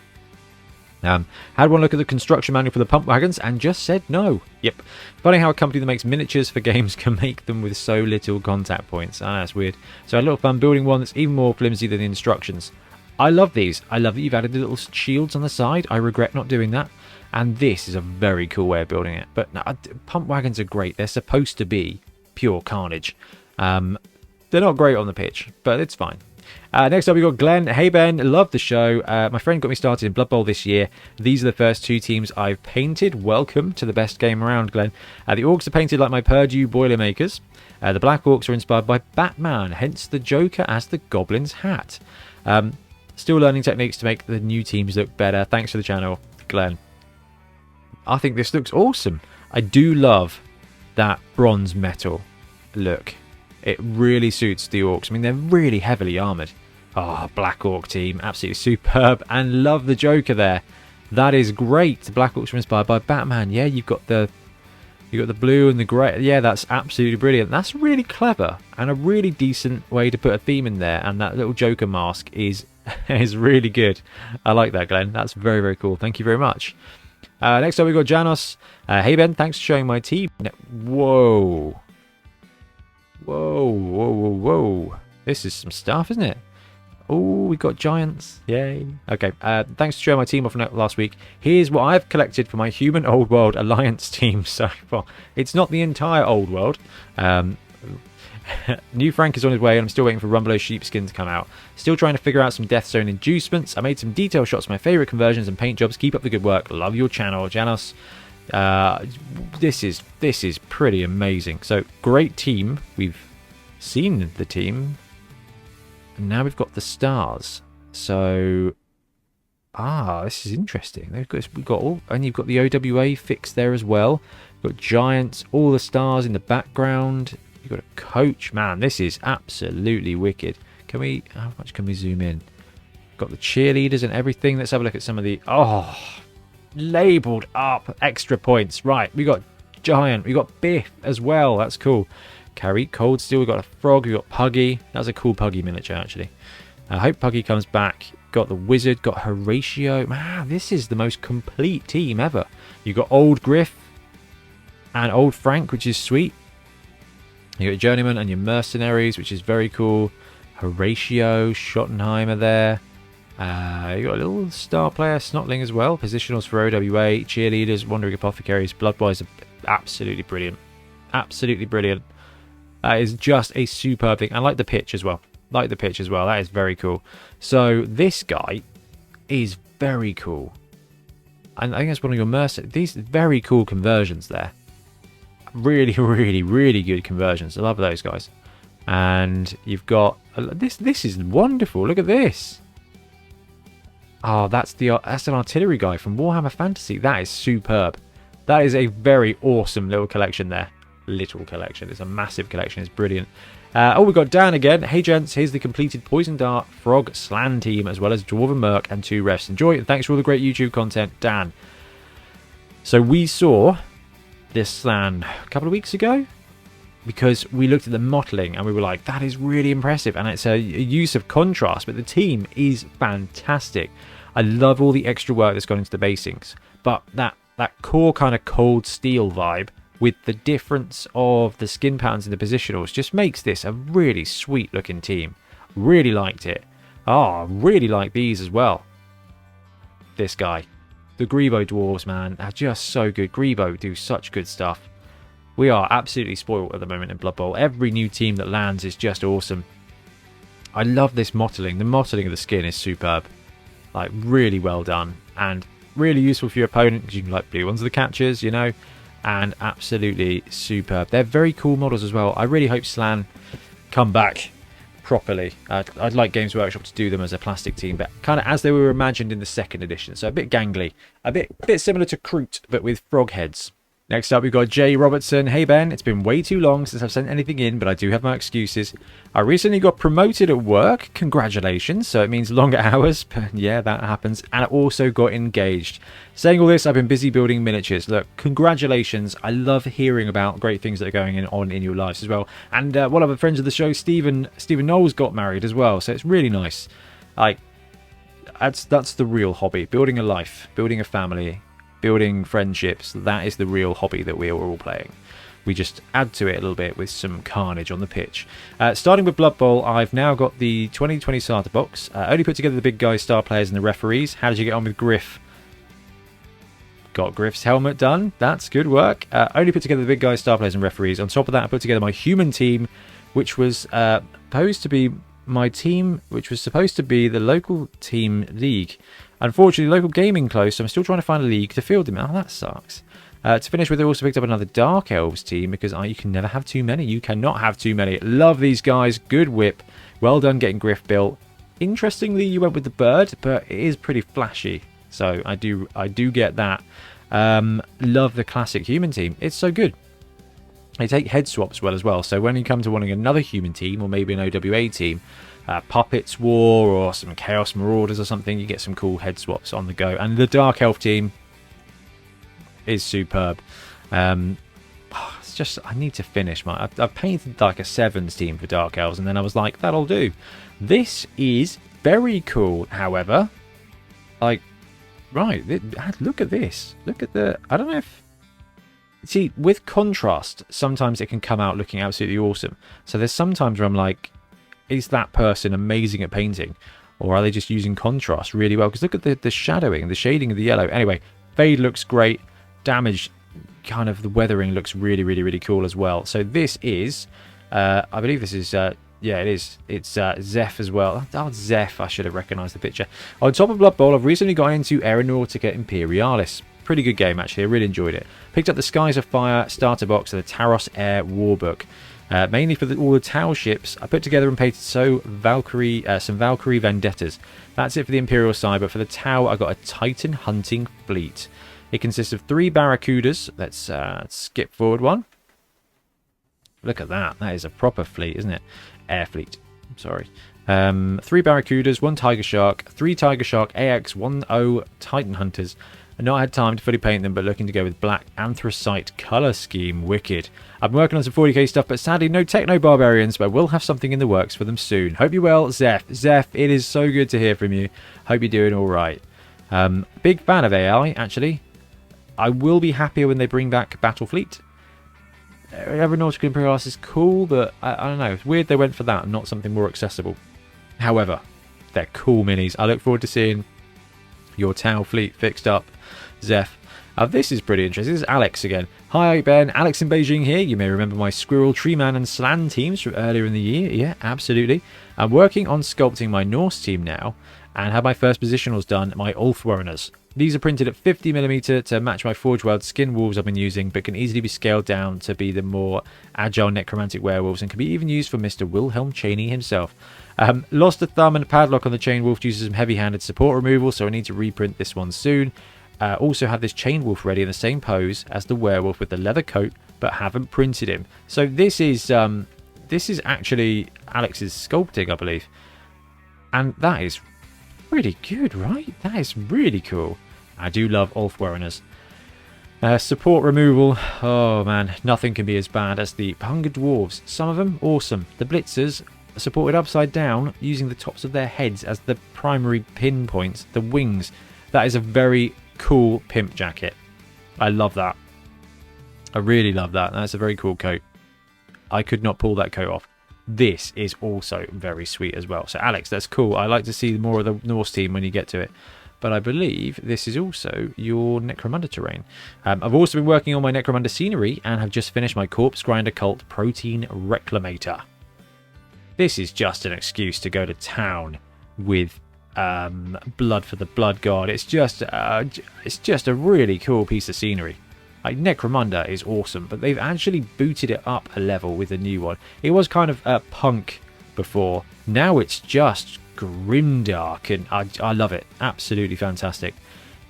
Had one look at the construction manual for the pump wagons and just said no. Yep. Funny how a company that makes miniatures for games can make them with so little contact points. Ah, that's weird. So I had a little fun building one that's even more flimsy than the instructions. I love these. I love that you've added the little shields on the side. I regret not doing that. And this is a very cool way of building it. But no, pump wagons are great. They're supposed to be pure carnage. They're not great on the pitch, but it's fine. Next up, we've got Glenn. Hey, Ben. Love the show. My friend got me started in Blood Bowl this year. These are the first two teams I've painted. Welcome to the best game around, Glenn. The Orcs are painted like my Purdue Boilermakers. The Black Orcs are inspired by Batman, hence the Joker as the Goblin's hat. Still learning techniques to make the new teams look better. Thanks for the channel, Glenn. I think this looks awesome. I do love that bronze metal look. It really suits the Orcs. I mean, they're really heavily armoured. Oh, Black Orc team. Absolutely superb. And love the Joker there. That is great. The Black Orcs are inspired by Batman. Yeah, you've got the blue and the grey. Yeah, that's absolutely brilliant. That's really clever. And a really decent way to put a theme in there. And that little Joker mask is really good. I like that, Glenn. That's very, very cool. Thank you very much. Next up, we've got Janos. Hey, Ben. Thanks for showing my team. Whoa. Whoa, whoa, whoa, whoa. This is some stuff, isn't it? Oh, we got giants. Yay. Okay, thanks for showing my team off last week. Here's what I've collected for my Human Old World Alliance team so far. It's not the entire Old World. New Frank is on his way, and I'm still waiting for Rumbelow Sheepskin to come out. Still trying to figure out some Death Zone inducements. I made some detail shots of my favourite conversions and paint jobs. Keep up the good work. Love your channel, Janos. This is pretty amazing. So great team. We've seen the team, and now we've got the stars. So this is interesting. We've got all, and you've got the OWA fixed there as well. You've got giants, all the stars in the background. You've got a coach. Man, this is absolutely wicked. How much can we zoom in? Got the cheerleaders and everything. Let's have a look at some of the labelled up extra points. Right, we got giant, we got Biff as well. That's cool. Carrie, Cold Steel, we got a frog, we got Puggy. That's a cool Puggy miniature, actually. I hope Puggy comes back. Got the wizard, got Horatio. Man, this is the most complete team ever. You got Old Griff and Old Frank, which is sweet. You got your journeyman and your mercenaries, which is very cool. Horatio, Schottenheimer there. You got a little star player, Snotling as well. Positionals for OWA, cheerleaders, wandering apothecaries, bloodwise are absolutely brilliant. Absolutely brilliant. That is just a superb thing. I like the pitch as well. That is very cool. So this guy is very cool. And I think that's one of your mercenaries. These very cool conversions there. Really, really, really good conversions. I love those guys. And you've got this. This is wonderful. Look at this. Oh, that's an artillery guy from Warhammer Fantasy. That is superb. That is a very awesome little collection there. Little collection. It's a massive collection. It's brilliant. We've got Dan again. Hey, gents. Here's the completed Poison Dart Frog Slan team, as well as Dwarven Merc and 2 refs. Enjoy, and thanks for all the great YouTube content, Dan. So we saw this Slan a couple of weeks ago, because we looked at the modelling and we were like, that is really impressive, and it's a use of contrast, but the team is fantastic. I love all the extra work that's gone into the basings, but that core kind of cold steel vibe with the difference of the skin patterns and the positionals just makes this a really sweet looking team. Really liked it. Oh, really like these as well. This guy. The Grebo dwarves, man, are just so good. Grebo do such good stuff. We are absolutely spoiled at the moment in Blood Bowl. Every new team that lands is just awesome. I love this mottling. The mottling of the skin is superb. Like, really well done. And really useful for your opponent because you can, like, blue ones are the catchers, you know. And absolutely superb. They're very cool models as well. I really hope Slan come back properly. I'd like Games Workshop to do them as a plastic team, but kind of as they were imagined in the second edition. So a bit gangly. A bit similar to Kroot, but with frog heads. Next up, we've got Jay Robertson. Hey Ben, it's been way too long since I've sent anything in, but I do have my excuses. I recently got promoted at work. Congratulations. So it means longer hours, but yeah, that happens. And I also got engaged. Saying all this, I've been busy building miniatures. Look, congratulations. I love hearing about great things that are going on in your lives as well. And one of the friends of the show, Stephen Knowles, got married as well. So it's really nice. Like, that's the real hobby. Building a life, building a family, building friendships. That is the real hobby that we are all playing. We just add to it a little bit with some carnage on the pitch. Starting with Blood Bowl, I've now got the 2020 starter box. Only put together the big guys, star players, and the referees. How did you get on with Griff? Got Griff's helmet done. That's good work. Only put together the big guys, star players, and referees. On top of that, I put together my human team, which was supposed to be my team, which was supposed to be the local team league. Unfortunately, local gaming closed, so I'm still trying to find a league to field them. Oh, that sucks. To finish with, I also picked up another Dark Elves team because you can never have too many. You cannot have too many. Love these guys. Good whip. Well done getting Griff built. Interestingly, you went with the bird, but it is pretty flashy. So I do get that. Love the classic human team. It's so good. They take head swaps well as well. So when you come to wanting another human team or maybe an OWA team, Puppets War or some Chaos Marauders or something, you get some cool head swaps on the go. And the Dark Elf team is superb. It's just, I need to finish my... I've painted like a Sevens team for Dark Elves, and then I was like, that'll do. This is very cool, however. Like, right, look at this. Look at the... I don't know if... See, with contrast, sometimes it can come out looking absolutely awesome. So there's sometimes where I'm like, is that person amazing at painting? Or are they just using contrast really well? Because look at the shadowing, the shading of the yellow. Anyway, fade looks great. Damage, kind of the weathering looks really, really, really cool as well. So this is, I believe this is, yeah, it is. It's Zeph as well. Oh, Zeph, I should have recognised the picture. On top of Blood Bowl, I've recently got into Aeronautica Imperialis. Pretty good game, actually. I really enjoyed it. Picked up the Skies of Fire starter box and the Taros Air Warbook. Mainly for all the Tau ships. I put together and painted some Valkyrie Vendettas. That's it for the Imperial side, but for the Tau, I got a Titan hunting fleet. It consists of 3 Barracudas. Let's skip forward one. Look at that. That is a proper fleet, isn't it? Air fleet. Sorry. 3 Barracudas, 1 Tiger Shark, 3 Tiger Shark AX-10 Titan Hunters. I've not had time to fully paint them, but looking to go with black anthracite colour scheme. Wicked. I've been working on some 40k stuff, but sadly no techno barbarians, but we'll have something in the works for them soon. Hope you're well, Zeph. Zeph, it is so good to hear from you. Hope you're doing all right. Big fan of AI, actually. I will be happier when they bring back Battlefleet. Aeronautica Imperialis is cool, but I don't know. It's weird they went for that and not something more accessible. However, they're cool minis. I look forward to seeing your Tau fleet fixed up, Zeph. This is pretty interesting. This is Alex again. Hi Ben, Alex in Beijing here. You may remember my Squirrel, Treeman and Slan teams from earlier in the year. Yeah, absolutely. I'm working on sculpting my Norse team now and have my first positionals done, my Ulfwereners. These are printed at 50mm to match my Forge World skin wolves I've been using, but can easily be scaled down to be the more agile necromantic werewolves and can be even used for Mr. Wilhelm Chaney himself. Lost a thumb and a padlock on the chain wolf due to some heavy-handed support removal, so I need to reprint this one soon. Also have this chain wolf ready in the same pose as the werewolf with the leather coat, but haven't printed him. So this is actually Alex's sculpting, I believe, and that is really good, right? That is really cool. I do love Ulfwereners. Support removal. Oh man, nothing can be as bad as the Hunger Dwarves. Some of them awesome. The Blitzers are supported upside down using the tops of their heads as the primary pinpoints. The wings. That is a very cool pimp jacket. I love that. I really love that. That's a very cool coat. I could not pull that coat off. this is also very sweet as well. So Alex, that's cool. I like to see more of the Norse team when you get to it. But I believe this is also your Necromunda terrain. I've also been working on my Necromunda scenery and have just finished my Corpse Grinder Cult Protein Reclamator. This is just an excuse to go to town with Blood for the Blood God. It's just a really cool piece of scenery. Like, Necromunda is awesome, but they've actually booted it up a level with a new one. It was kind of punk before. Now it's just grimdark, and I love it. Absolutely fantastic.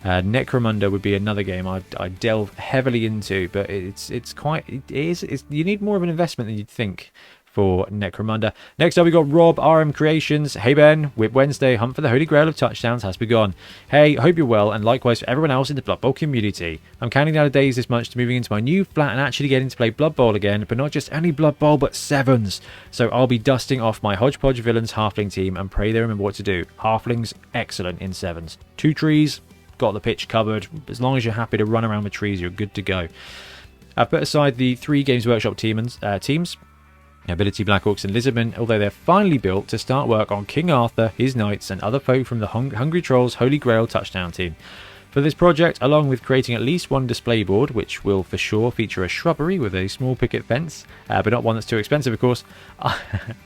Necromunda would be another game I'd delve heavily into, but it's you need more of an investment than you'd think for Necromunda. Next up, we got Rob, RM Creations. Hey Ben, WIP Wednesday, hunt for the Holy Grail of touchdowns has begun. Hey, hope you're well, and likewise for everyone else in the Blood Bowl community. I'm counting down the days this month to moving into my new flat and actually getting to play Blood Bowl again, but not just any Blood Bowl, but sevens. So I'll be dusting off my Hodgepodge Villains halfling team and pray they remember what to do. Halflings, excellent in sevens. 2 trees, got the pitch covered. As long as you're happy to run around with trees, you're good to go. I've put aside the 3 Games Workshop teams. Ability Black Orcs and Lizardman, although they're finally built to start work on King Arthur, his knights, and other folk from the Hungry Trolls Holy Grail touchdown team. For this project, along with creating at least one display board, which will for sure feature a shrubbery with a small picket fence, but not one that's too expensive, of course.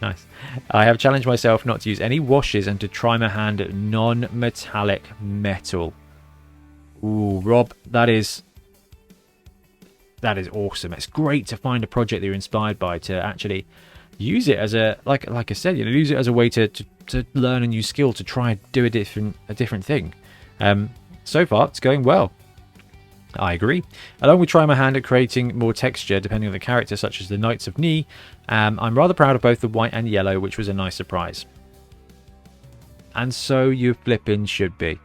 Nice. I have challenged myself not to use any washes and to try my hand at non-metallic metal. Ooh, Rob, that is awesome. It's great to find a project that you're inspired by, to actually use it as a, like I said, use it as a way to learn a new skill, to try and do a different thing. So far, it's going well. I agree. Along with trying my hand at creating more texture depending on the character, such as the Knights of Knee, I'm rather proud of both the white and yellow, which was a nice surprise. And so you flipping should be.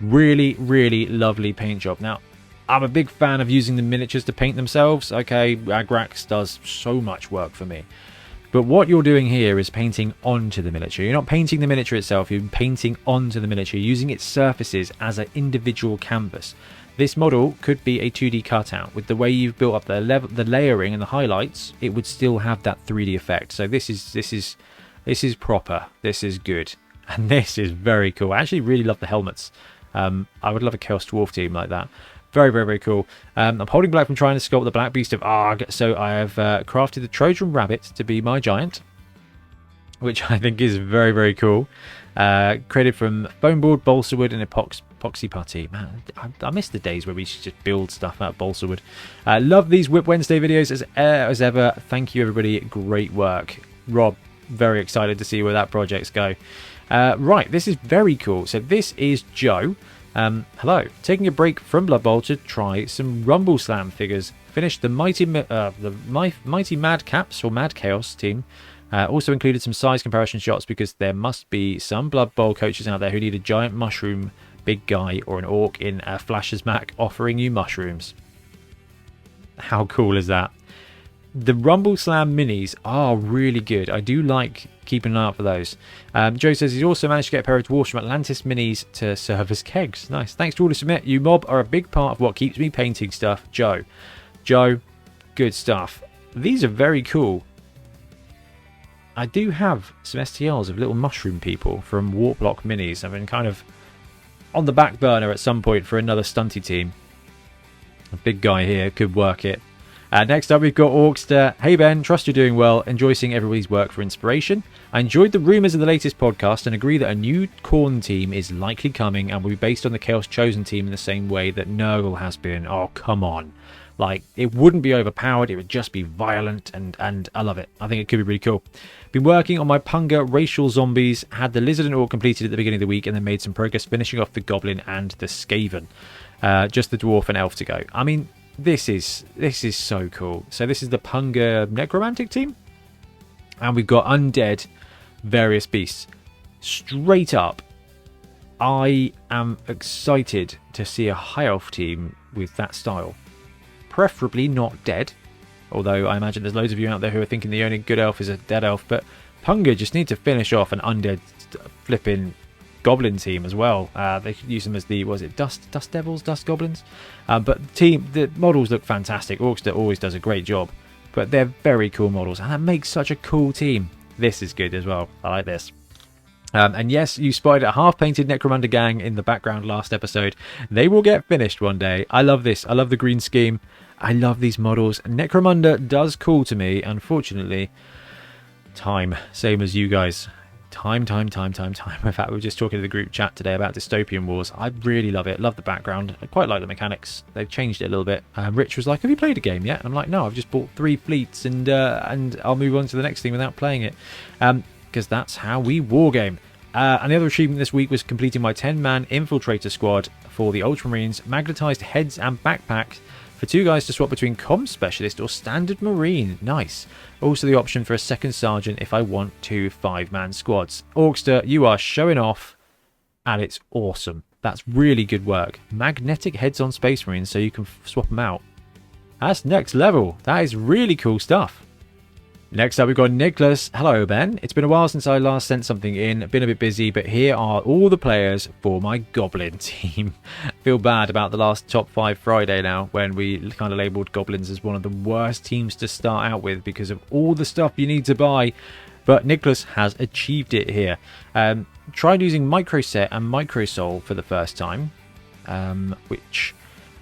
Really, really lovely paint job. Now, I'm a big fan of using the miniatures to paint themselves. Okay, Agrax does so much work for me. But what you're doing here is painting onto the miniature. You're not painting the miniature itself, you're painting onto the miniature, using its surfaces as an individual canvas. This model could be a 2D cutout. With the way you've built up the layering and the highlights, it would still have that 3D effect. So this is proper. This is good. And this is very cool. I actually really love the helmets. I would love a Chaos Dwarf team like that. Very, very, very cool. I'm holding back from trying to sculpt the Black Beast of Arg, so I have crafted the Trojan Rabbit to be my giant, which I think is very, very cool. Created from foam board, balsa wood, and epoxy putty. Man, I miss the days where we should just build stuff out of balsa wood. Love these WIP Wednesday videos as ever. Thank you, everybody. Great work. Rob, very excited to see where that project's go. Right, this is very cool. So this is Joe. Hello. Taking a break from Blood Bowl to try some Rumble Slam figures. Finished the Mighty Mad Caps or Mad Chaos team. Also included some size comparison shots because there must be some Blood Bowl coaches out there who need a giant mushroom, big guy, or an orc in a Flash's Mac offering you mushrooms. How cool is that? The Rumble Slam minis are really good. I do like keeping an eye out for those. Joe says he's also managed to get a pair of dwarfs from Atlantis minis to serve as kegs. Nice. Thanks to all the submit. You mob are a big part of what keeps me painting stuff. Joe, good stuff. These are very cool. I do have some STLs of little mushroom people from Warp Block minis. I've been kind of on the back burner at some point for another stunty team. A big guy here could work it. Next up, we've got Orcster. Hey Ben, trust you're doing well. Enjoy seeing everybody's work for inspiration. I enjoyed the rumours of the latest podcast and agree that a new Khorne team is likely coming and will be based on the Chaos Chosen team in the same way that Nurgle has been. Oh, come on. Like, it wouldn't be overpowered, it would just be violent, and I love it. I think it could be really cool. Been working on my Punga racial zombies, had the Lizard and Orc completed at the beginning of the week, and then made some progress finishing off the Goblin and the Skaven. Just the Dwarf and Elf to go. I mean, this is so cool. So this is the Punga Necromantic team. And we've got Undead various beasts. Straight up, I am excited to see a High Elf team with that style. Preferably not dead. Although I imagine there's loads of you out there who are thinking the only good elf is a dead elf. But Punga just need to finish off an Undead flipping Goblin team as well. They could use them as the, was it Dust Devils, Dust Goblins? But the models look fantastic. Orcster always does a great job. But they're very cool models. And that makes such a cool team. This is good as well. I like this. And yes, you spotted a half-painted Necromantic gang in the background last episode. They will get finished one day. I love this. I love the green scheme. I love these models. Necromunda does call to me, unfortunately. Time. Same as you guys. Time. In fact, we were just talking to the group chat today about Dystopian Wars. I really love it. Love the background. I quite like the mechanics. They've changed it a little bit. Rich was like, have you played a game yet? I'm like, no, I've just bought 3 fleets and I'll move on to the next thing without playing it. Because that's how we wargame. And the other achievement this week was completing my 10-man infiltrator squad for the Ultramarines, magnetized heads and backpacks for 2 guys to swap between comm specialist or standard marine. Nice. Also the option for a second sergeant if I want 2 5-man squads. Orkster, you are showing off, and it's awesome. That's really good work. Magnetic heads on Space Marines so you can swap them out. That's next level. That is really cool stuff. Next up, we've got Nicholas. Hello, Ben. It's been a while since I last sent something in. Been a bit busy, but here are all the players for my Goblin team. Feel bad about the last Top 5 Friday now, when we kind of labelled Goblins as one of the worst teams to start out with because of all the stuff you need to buy. But Nicholas has achieved it here. Tried using Microset and Microsol for the first time, which...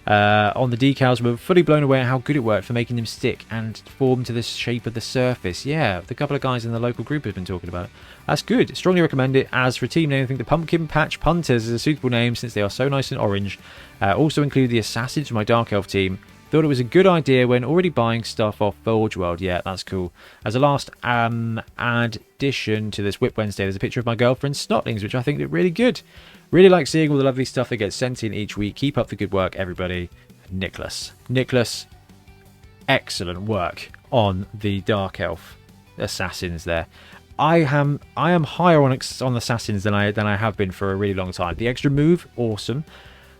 on the decals, we're fully blown away at how good it worked for making them stick and form to the shape of the surface. Yeah, the couple of guys in the local group have been talking about it. That's good. Strongly recommend it. As for team name, I think the Pumpkin Patch Punters is a suitable name since they are so nice and orange. Also included the Assassins for my Dark Elf team. Thought it was a good idea when already buying stuff off Forge World. Yeah, that's cool. As a last addition to this WIP Wednesday, there's a picture of my girlfriend's Snotlings, which I think look really good. Really like seeing all the lovely stuff that gets sent in each week. Keep up the good work, everybody. Nicholas, excellent work on the Dark Elf Assassins there. I am higher on Assassins than I have been for a really long time. The extra move, awesome.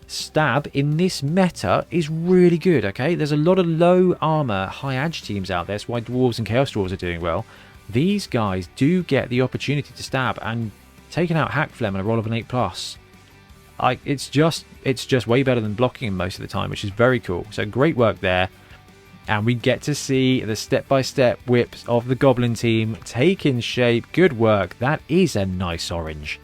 Stab in this meta is really good, okay? There's a lot of low armor, high edge teams out there. That's why Dwarves and Chaos Dwarves are doing well. These guys do get the opportunity to stab, and taking out Hack Phlegm and a roll of an 8+. It's just way better than blocking him most of the time, which is very cool. So great work there. And we get to see the step-by-step whips of the Goblin team taking shape. Good work. That is a nice orange.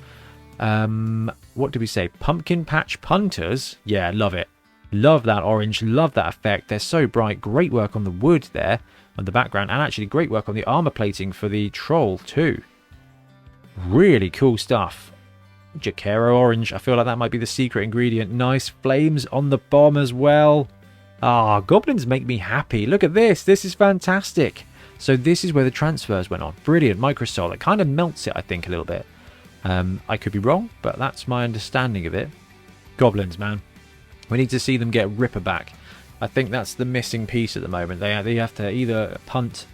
What did we say? Pumpkin Patch Punters? Yeah, love it. Love that orange. Love that effect. They're so bright. Great work on the wood there on the background. And actually great work on the armor plating for the troll too. Really cool stuff. Jacero orange. I feel like that might be the secret ingredient. Nice flames on the bomb as well. Ah, goblins make me happy. Look at this. This is fantastic. So this is where the transfers went on. Brilliant. Microsol. It kind of melts it, I think, a little bit. I could be wrong, but that's my understanding of it. Goblins, man. We need to see them get Ripper back. I think that's the missing piece at the moment. They have to either punt.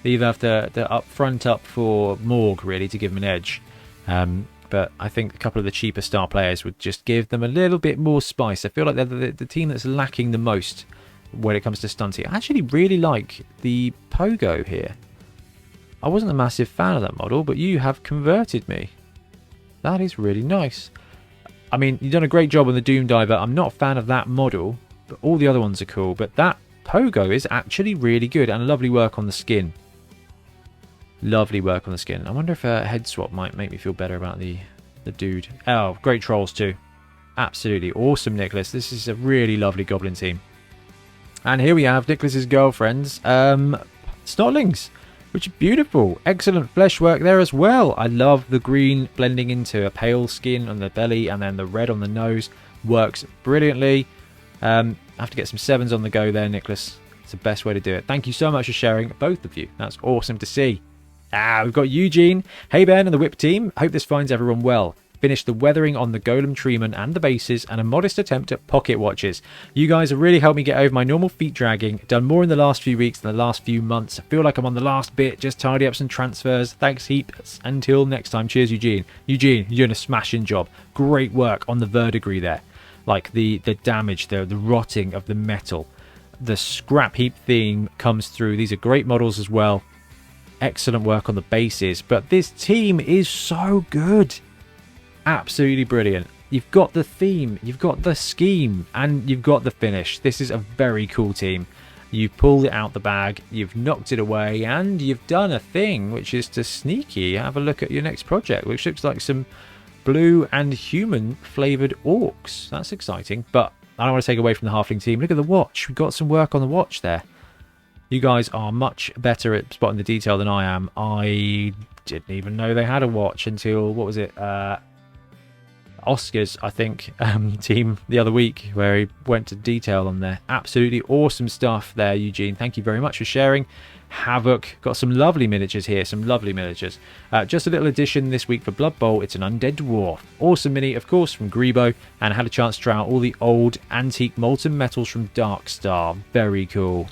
They either have to front up for Morg, really, to give them an edge. But I think a couple of the cheaper star players would just give them a little bit more spice. I feel like they're the team that's lacking the most when it comes to stunting. I actually really like the Pogo here. I wasn't a massive fan of that model, but you have converted me. That is really nice. I mean, you've done a great job on the Doom Diver. I'm not a fan of that model, but all the other ones are cool. But that Pogo is actually really good, and lovely work on the skin. Lovely work on the skin. I wonder if a head swap might make me feel better about the dude. Oh, great trolls too. Absolutely awesome, Nicholas. This is a really lovely Goblin team. And here we have Nicholas's girlfriends, Snotlings, which are beautiful. Excellent flesh work there as well. I love the green blending into a pale skin on the belly and then the red on the nose. Works brilliantly. I have to get some 7s on the go there, Nicholas. It's the best way to do it. Thank you so much for sharing, both of you. That's awesome to see. We've got Eugene. Hey Ben and the WIP team. Hope this finds everyone well. Finished the weathering on the golem, treeman and the bases, and a modest attempt at pocket watches. You guys have really helped me get over my normal feet dragging. Done more in the last few weeks than the last few months. I feel like I'm on the last bit. Just tidy up some transfers. Thanks heaps. Until next time. Cheers, Eugene. Eugene, you're doing a smashing job. Great work on the verdigris there. Like the damage, the rotting of the metal. The scrap heap theme comes through. These are great models as well. Excellent work on the bases. But this team is so good. Absolutely brilliant. You've got the theme, you've got the scheme, and you've got the finish. This is a very cool team. You've pulled it out the bag, you've knocked it away, and you've done a thing, which is to sneaky have a look at your next project, which looks like some blue and human flavoured orcs. That's exciting, but I don't want to take away from the halfling team. Look at the watch. We've got some work on the watch there. You guys are much better at spotting the detail than I am. I didn't even know they had a watch until, what was it, Oscar's, I think, team the other week, where he went to detail on there. Absolutely awesome stuff there, Eugene. Thank you very much for sharing. Havoc, got some lovely miniatures here, some lovely miniatures. Just a little addition this week for Blood Bowl. It's an Undead Dwarf. Awesome mini, of course, from Grebo, and I had a chance to try out all the old antique molten metals from Darkstar. Very cool.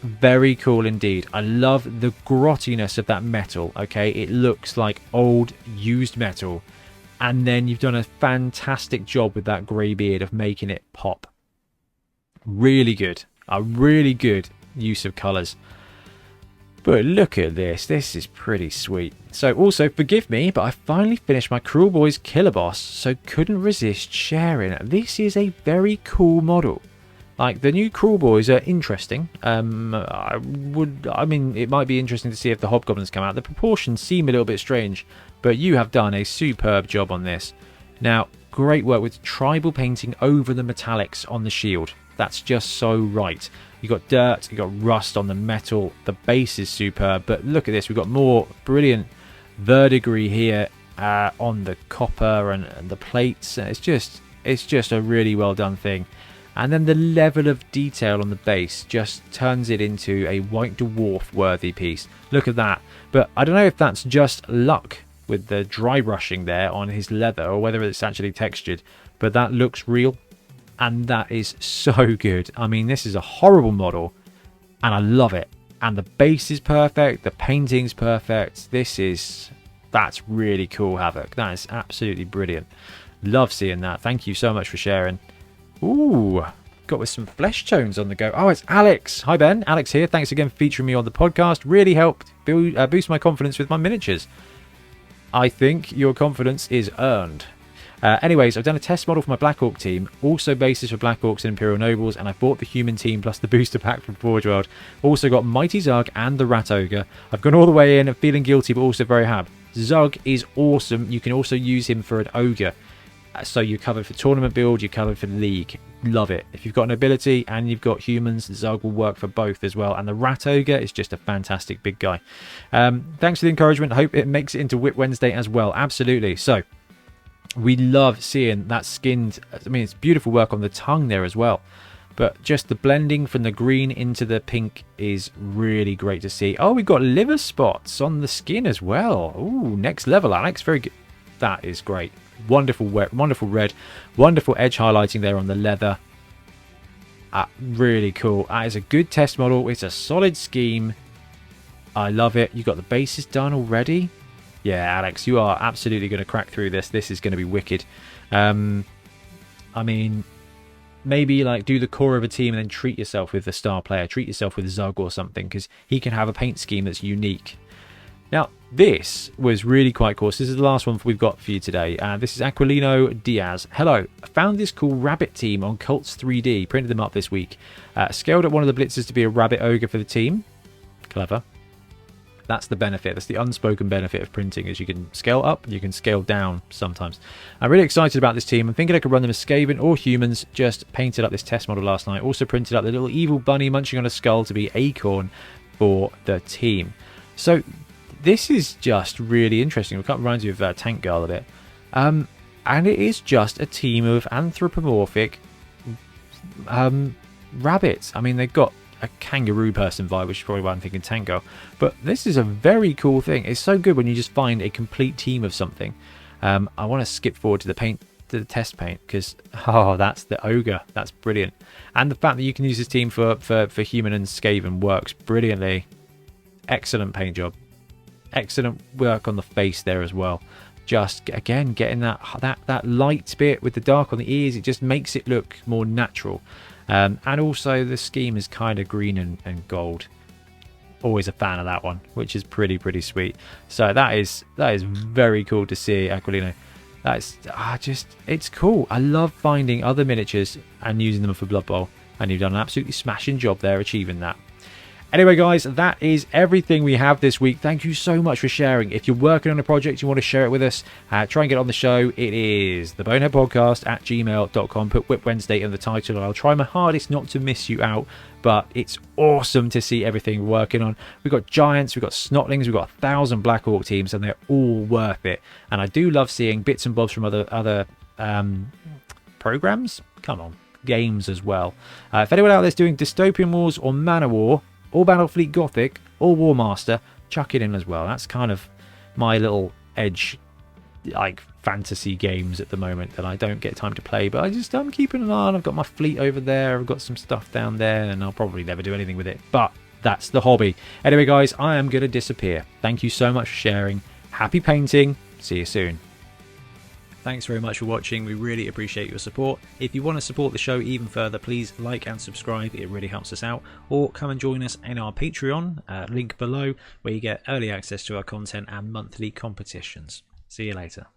Very cool indeed. I love the grottiness of that metal, okay? It looks like old used metal. And then you've done a fantastic job with that grey beard of making it pop. Really good. A really good use of colours. But look at this. This is pretty sweet. So also, forgive me, but I finally finished my Cruel Boys Killer Boss, so couldn't resist sharing it. This is a very cool model. Like, the new Cruel Boys are interesting. I mean, it might be interesting to see if the hobgoblins come out. The proportions seem a little bit strange, but you have done a superb job on this. Now, great work with tribal painting over the metallics on the shield. That's just so right. You got dirt, you got rust on the metal. The base is superb, but look at this. We've got more brilliant verdigris here on the copper and the plates. It's just a really well done thing. And then the level of detail on the base just turns it into a white dwarf worthy piece. Look at that. But I don't know if that's just luck with the dry brushing there on his leather, or whether it's actually textured, but that looks real, and that is so good. I mean, this is a horrible model, and I love it. And the base is perfect, the painting's perfect. That's really cool, Havoc. That is absolutely brilliant. Love seeing that. Thank you so much for sharing. Ooh, got with some flesh tones on the go. Oh, it's Alex. Hi, Ben. Alex here. Thanks again for featuring me on the podcast. Really helped boost my confidence with my miniatures. I think your confidence is earned. Anyways, I've done a test model for my Black Orc team, also bases for Black Orcs and Imperial Nobles, and I bought the human team plus the booster pack from Forge World. Also got Mighty Zug and the Rat Ogre. I've gone all the way in, feeling guilty but also very happy. Zug is awesome. You can also use him for an Ogre. So you're covered for tournament build, you're covered for league. Love it. If you've got an ability and you've got humans, Zug will work for both as well. And the Rat Ogre is just a fantastic big guy. Thanks for the encouragement. Hope it makes it into WIP Wednesday as well. Absolutely. So we love seeing that skinned. I mean, it's beautiful work on the tongue there as well. But just the blending from the green into the pink is really great to see. Oh, we've got liver spots on the skin as well. Ooh, next level, Alex. Very good. That is great. Wonderful wonderful red, wonderful edge highlighting there on the leather. Really cool. That is a good test model. It's a solid scheme. I love it. You got the bases done already. Yeah, Alex, you are absolutely going to crack through this. This is going to be wicked. I mean, maybe like do the core of a team and then treat yourself with the star player. Treat yourself with Zug or something, because he can have a paint scheme that's unique. Now, this was really quite cool. So this is the last one we've got for you today. This is Aquilino Diaz. Hello. I found this cool rabbit team on Cults 3D. Printed them up this week. Scaled up one of the blitzers to be a rabbit ogre for the team. Clever. That's the benefit. That's the unspoken benefit of printing, is you can scale up, you can scale down sometimes. I'm really excited about this team. I'm thinking I could run them as Skaven or humans. Just painted up this test model last night. Also printed up the little evil bunny munching on a skull to be Acorn for the team. So this is just really interesting. It kind of reminds you of Tank Girl a bit. And it is just a team of anthropomorphic rabbits. I mean, they've got a kangaroo person vibe, which is probably why I'm thinking Tank Girl. But this is a very cool thing. It's so good when you just find a complete team of something. I want to skip forward to the test paint, because that's the ogre. That's brilliant. And the fact that you can use this team for human and Skaven works brilliantly. Excellent paint job. Excellent work on the face there as well. Just again getting that light bit with the dark on the ears. It just makes it look more natural. And also the scheme is kind of green and gold. Always a fan of that one, which is pretty sweet. So that is very cool to see, Aquilino. That's it's cool. I love finding other miniatures and using them for Blood Bowl. and you've done an absolutely smashing job there achieving that. Anyway, guys, that is everything we have this week. Thank you so much for sharing. If you're working on a project, you want to share it with us, try and get on the show. It is the Bonehead Podcast at gmail.com. Put WIP Wednesday in the title, and I'll try my hardest not to miss you out. But it's awesome to see everything we're working on. We've got giants, we've got snotlings, we've got 1,000 Black Orc teams, and they're all worth it. And I do love seeing bits and bobs from other programs. Come on, games as well. If anyone out there's doing Dystopian Wars or Manor War, or Battlefleet Gothic, or War Master, chuck it in as well. That's kind of my little edge, like fantasy games at the moment that I don't get time to play, but I'm keeping an eye on. I've got my fleet over there, I've got some stuff down there, and I'll probably never do anything with it, but that's the hobby. Anyway, guys, I am going to disappear. Thank you so much for sharing. Happy painting. See you soon. Thanks very much for watching. We really appreciate your support. If you want to support the show even further, please like and subscribe. It really helps us out. Or come and join us in our Patreon, link below, where you get early access to our content and monthly competitions. See you later.